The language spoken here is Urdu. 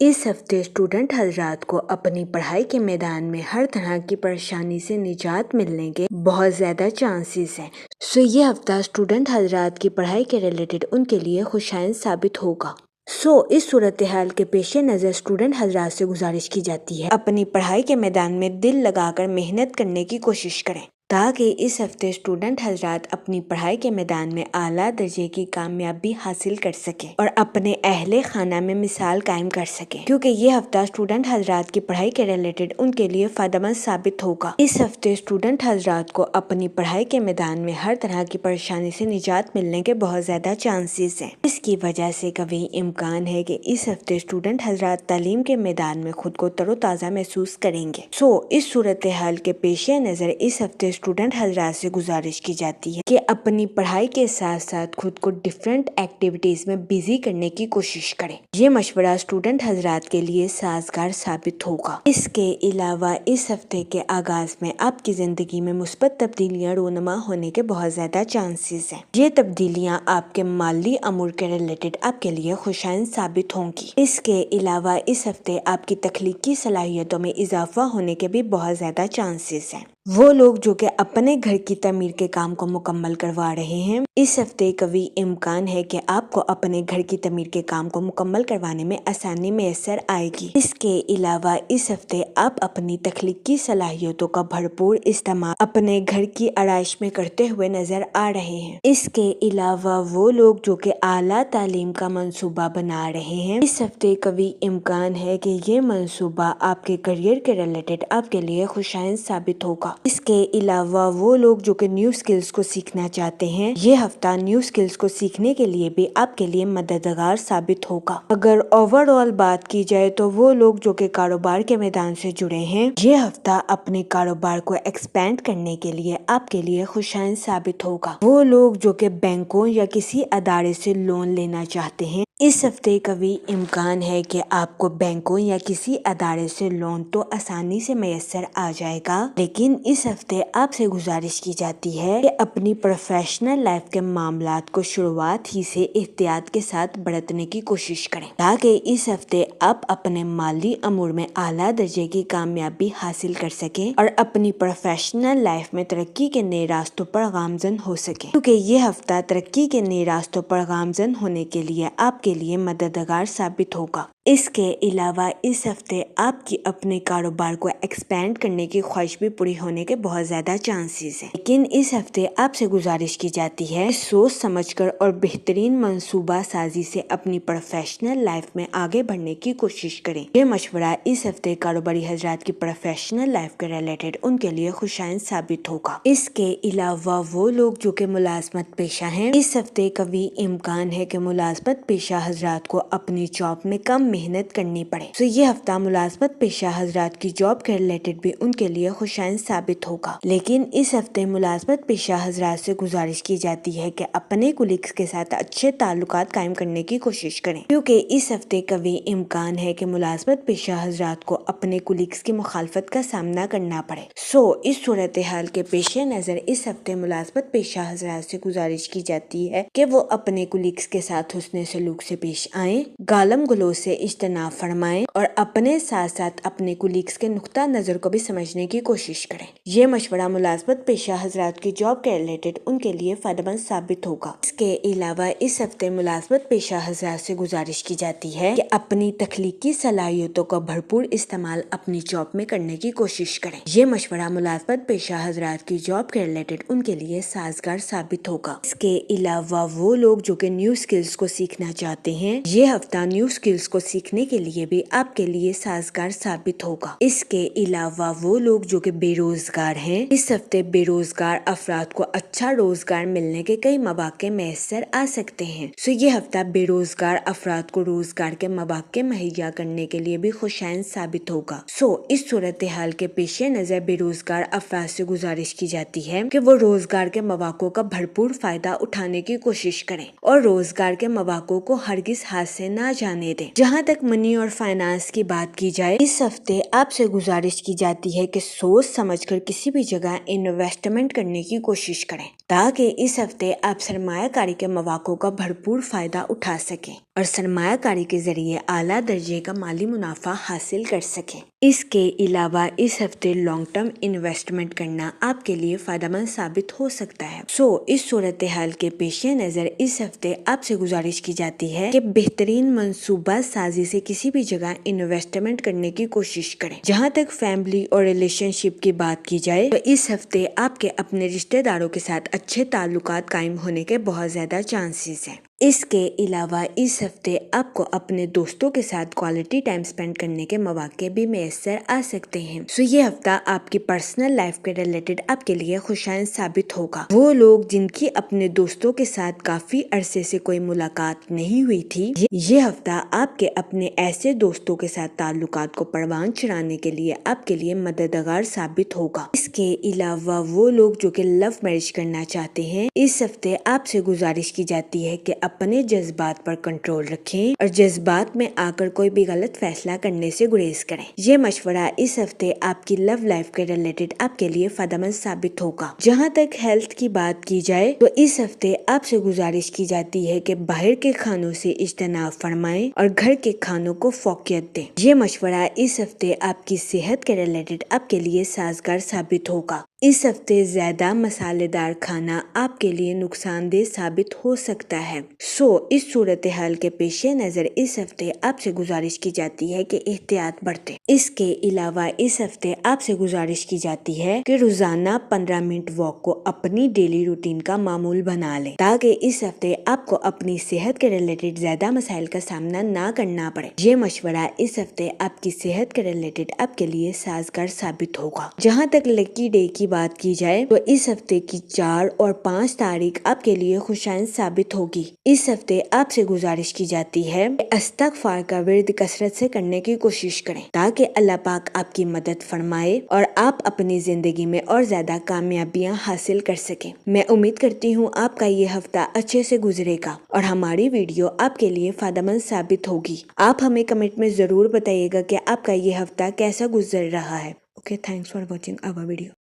اس ہفتے اسٹوڈنٹ حضرات کو اپنی پڑھائی کے میدان میں ہر طرح کی پریشانی سے نجات ملنے کے بہت زیادہ چانسز ہیں۔ یہ ہفتہ اسٹوڈنٹ حضرات کی پڑھائی کے ریلیٹڈ ان کے لیے خوشائند ثابت ہوگا۔ اس صورتحال کے پیش نظر اسٹوڈنٹ حضرات سے گزارش کی جاتی ہے اپنی پڑھائی کے میدان میں دل لگا کر محنت کرنے کی کوشش کریں تاکہ اس ہفتے اسٹوڈنٹ حضرات اپنی پڑھائی کے میدان میں اعلیٰ درجے کی کامیابی حاصل کر سکیں اور اپنے اہل خانہ میں مثال قائم کر سکیں، کیونکہ یہ ہفتہ اسٹوڈنٹ حضرات کی پڑھائی کے ریلیٹڈ ان کے لیے فائدہ مند ثابت ہوگا۔ اس ہفتے اسٹوڈنٹ حضرات کو اپنی پڑھائی کے میدان میں ہر طرح کی پریشانی سے نجات ملنے کے بہت زیادہ چانسز ہیں۔ اس کی وجہ سے کبھی امکان ہے کہ اس ہفتے اسٹوڈنٹ حضرات تعلیم کے میدان میں خود کو تر و تازہ محسوس کریں گے۔ اس صورتحال کے پیش نظر اس ہفتے اسٹوڈنٹ حضرات سے گزارش کی جاتی ہے کہ اپنی پڑھائی کے ساتھ ساتھ خود کو ڈفرینٹ ایکٹیویٹیز میں بزی کرنے کی کوشش کریں۔ یہ مشورہ اسٹوڈنٹ حضرات کے لیے سازگار ثابت ہوگا۔ اس کے علاوہ اس ہفتے کے آغاز میں آپ کی زندگی میں مثبت تبدیلیاں رونما ہونے کے بہت زیادہ چانسز ہیں۔ یہ تبدیلیاں آپ کے مالی امور کے ریلیٹڈ آپ کے لیے خوشائند ثابت ہوں گی۔ اس کے علاوہ اس ہفتے آپ کی تخلیقی صلاحیتوں میں اضافہ ہونے کے بھی بہت زیادہ چانسز ہیں۔ وہ لوگ جو کہ اپنے گھر کی تعمیر کے کام کو مکمل کروا رہے ہیں، اس ہفتے کبھی امکان ہے کہ آپ کو اپنے گھر کی تعمیر کے کام کو مکمل کروانے میں آسانی میسر آئے گی۔ اس کے علاوہ اس ہفتے آپ اپنی تخلیقی صلاحیتوں کا بھرپور استعمال اپنے گھر کی آرائش میں کرتے ہوئے نظر آ رہے ہیں۔ اس کے علاوہ وہ لوگ جو کہ اعلیٰ تعلیم کا منصوبہ بنا رہے ہیں، اس ہفتے کبھی امکان ہے کہ یہ منصوبہ آپ کے کریئر کے ریلیٹڈ آپ کے لیے خوشائند ثابت ہوگا۔ اس کے علاوہ وہ لوگ جو کہ نیو سکلز کو سیکھنا چاہتے ہیں، یہ ہفتہ نیو سکلز کو سیکھنے کے لیے بھی آپ کے لیے مددگار ثابت ہوگا۔ اگر اوور آل بات کی جائے تو وہ لوگ جو کہ کاروبار کے میدان سے جڑے ہیں، یہ ہفتہ اپنے کاروبار کو ایکسپینڈ کرنے کے لیے آپ کے لیے خوشائند ثابت ہوگا۔ وہ لوگ جو کہ بینکوں یا کسی ادارے سے لون لینا چاہتے ہیں، اس ہفتے کبھی امکان ہے کہ آپ کو بینکوں یا کسی ادارے سے لون تو آسانی سے میسر آ جائے گا، لیکن اس ہفتے آپ سے گزارش کی جاتی ہے کہ اپنی پروفیشنل لائف کے معاملات کو شروعات ہی سے احتیاط کے ساتھ بڑھنے کی کوشش کریں تاکہ اس ہفتے آپ اپنے مالی امور میں اعلیٰ درجے کی کامیابی حاصل کر سکیں اور اپنی پروفیشنل لائف میں ترقی کے نئے راستوں پر گامزن ہو سکیں، کیونکہ یہ ہفتہ ترقی کے نئے راستوں پر گامزن ہونے کے لیے آپ کے لیے مددگار ثابت ہوگا۔ اس کے علاوہ اس ہفتے آپ کی اپنے کاروبار کو ایکسپینڈ کرنے کی خواہش بھی پوری ہونے کے بہت زیادہ چانسز ہیں، لیکن اس ہفتے آپ سے گزارش کی جاتی ہے سوچ سمجھ کر اور بہترین منصوبہ سازی سے اپنی پروفیشنل لائف میں آگے بڑھنے کی کوشش کریں۔ یہ مشورہ اس ہفتے کاروباری حضرات کی پروفیشنل لائف کے ریلیٹڈ ان کے لیے خوشائند ثابت ہوگا۔ اس کے علاوہ وہ لوگ جو کہ ملازمت پیشہ ہیں، اس ہفتے کبھی امکان ہے کہ ملازمت پیشہ حضرات کو اپنی جاب میں کم محنت کرنی پڑے۔ یہ ہفتہ ملازمت پیشہ حضرات کی جاب کے ریلیٹڈ بھی ان کے لیے خوشائند ثابت ہوگا، لیکن اس ہفتے ملازمت پیشہ حضرات سے گزارش کی جاتی ہے کہ اپنے کولیگز کے ساتھ اچھے تعلقات قائم کرنے کی کوشش کریں، کیونکہ اس ہفتے کبھی امکان ہے کہ ملازمت پیشہ حضرات کو اپنے کولیگز کی مخالفت کا سامنا کرنا پڑے۔ اس صورتحال کے پیش نظر اس ہفتے ملازمت پیشہ حضرات سے گزارش کی جاتی ہے کہ وہ اپنے کولیگز کے ساتھ حسن سلوک سے پیش آئیں، گالم گلوچ سے اجتناب فرمائیں اور اپنے ساتھ ساتھ اپنے کولیگز کے نقطہ نظر کو بھی سمجھنے کی کوشش کریں۔ یہ مشورہ ملازمت پیشہ حضرات کی جاب کے ریلیٹڈ ان کے لیے فائدہ مند ثابت ہوگا۔ اس کے علاوہ اس ہفتے ملازمت پیشہ حضرات سے گزارش کی جاتی ہے کہ اپنی تخلیقی صلاحیتوں کا بھرپور استعمال اپنی جاب میں کرنے کی کوشش کریں۔ یہ مشورہ ملازمت پیشہ حضرات کی جاب کے ریلیٹڈ ان کے لیے سازگار ثابت ہوگا۔ اس کے علاوہ وہ لوگ جو کہ نیو سکلز کو سیکھنا چاہتے ہیں، یہ ہفتہ نیو سکلز کو سیکھنے کے لیے بھی آپ کے لیے سازگار ثابت ہوگا۔ اس کے علاوہ وہ لوگ جو کہ بے روزگار ہیں، اس ہفتے بے روزگار افراد کو اچھا روزگار ملنے کے کئی مواقع میسر آ سکتے ہیں۔ یہ ہفتہ بے روزگار افراد کو روزگار کے مواقع مہیا کرنے کے لیے بھی خوشائند ثابت ہوگا۔ اس صورتحال کے پیش نظر بے روزگار افراد سے گزارش کی جاتی ہے کہ وہ روزگار کے مواقع کا بھرپور فائدہ اٹھانے کی کوشش کریں اور روزگار کے مواقع کو ہرگز ہاتھ سے نہ جانے دیں۔ جہاں جہاں تک منی اور فائنانس کی بات کی جائے، اس ہفتے آپ سے گزارش کی جاتی ہے کہ سوچ سمجھ کر کسی بھی جگہ انویسٹمنٹ کرنے کی کوشش کریں تاکہ اس ہفتے آپ سرمایہ کاری کے مواقع کا بھرپور فائدہ اٹھا سکیں اور سرمایہ کاری کے ذریعے اعلیٰ درجے کا مالی منافع حاصل کر سکیں۔ اس کے علاوہ اس ہفتے لانگ ٹرم انویسٹمنٹ کرنا آپ کے لیے فائدہ مند ثابت ہو سکتا ہے۔ اس صورتحال کے پیش نظر اس ہفتے آپ سے گزارش کی جاتی ہے کہ بہترین منصوبہ سازی سے کسی بھی جگہ انویسٹمنٹ کرنے کی کوشش کریں۔ جہاں تک فیملی اور ریلیشن شپ کی بات کی جائے تو اس ہفتے آپ کے اپنے رشتہ داروں کے ساتھ اچھے تعلقات قائم ہونے کے بہت زیادہ چانسز ہیں۔ اس کے علاوہ اس ہفتے آپ کو اپنے دوستوں کے ساتھ کوالٹی ٹائم سپینڈ کرنے کے مواقع بھی میسر آ سکتے ہیں۔ یہ ہفتہ آپ کی پرسنل لائف کے ریلیٹڈ آپ کے لیے خوشائن ثابت ہوگا۔ وہ لوگ جن کی اپنے دوستوں کے ساتھ کافی عرصے سے کوئی ملاقات نہیں ہوئی تھی، یہ ہفتہ آپ کے اپنے ایسے دوستوں کے ساتھ تعلقات کو پروان چڑھانے کے لیے آپ کے لیے مددگار ثابت ہوگا۔ اس کے علاوہ وہ لوگ جو کہ لو میرج کرنا چاہتے ہیں، اس ہفتے آپ سے گزارش کی جاتی ہے کہ اپنے جذبات پر کنٹرول رکھیں اور جذبات میں آ کر کوئی بھی غلط فیصلہ کرنے سے گریز کریں۔ یہ مشورہ اس ہفتے آپ کی لو لائف کے ریلیٹڈ آپ کے لیے فائدہ مند ثابت ہوگا۔ جہاں تک ہیلتھ کی بات کی جائے تو اس ہفتے آپ سے گزارش کی جاتی ہے کہ باہر کے کھانوں سے اجتناب فرمائیں اور گھر کے کھانوں کو فوقیت دیں۔ یہ مشورہ اس ہفتے آپ کی صحت کے ریلیٹڈ آپ کے لیے سازگار ثابت ہوگا۔ اس ہفتے زیادہ مسالے دار کھانا آپ کے لیے نقصان دہ ثابت ہو سکتا ہے۔ اس صورتحال کے پیش نظر اس ہفتے آپ سے گزارش کی جاتی ہے کہ احتیاط برتیں۔ اس کے علاوہ اس ہفتے آپ سے گزارش کی جاتی ہے کہ روزانہ 15 منٹ واک کو اپنی ڈیلی روٹین کا معمول بنا لیں تاکہ اس ہفتے آپ کو اپنی صحت کے ریلیٹڈ زیادہ مسائل کا سامنا نہ کرنا پڑے۔ یہ مشورہ اس ہفتے آپ کی صحت کے ریلیٹڈ آپ کے لیے سازگار ثابت ہوگا۔ جہاں تک لکی ڈے کی بات کی جائے تو اس ہفتے کی 4 اور 5 تاریخ آپ کے لیے خوشائن ثابت ہوگی۔ اس ہفتے آپ سے گزارش کی جاتی ہے کہ استغفار کا ورد کثرت سے کرنے کی کوشش کریں تاکہ اللہ پاک آپ کی مدد فرمائے اور آپ اپنی زندگی میں اور زیادہ کامیابیاں حاصل کر سکیں۔ میں امید کرتی ہوں آپ کا یہ ہفتہ اچھے سے گزرے گا اور ہماری ویڈیو آپ کے لیے فائدہ مند ثابت ہوگی۔ آپ ہمیں کمنٹ میں ضرور بتائیے گا کہ آپ کا یہ ہفتہ کیسا گزر رہا ہے۔ Okay, thanks for watching our video.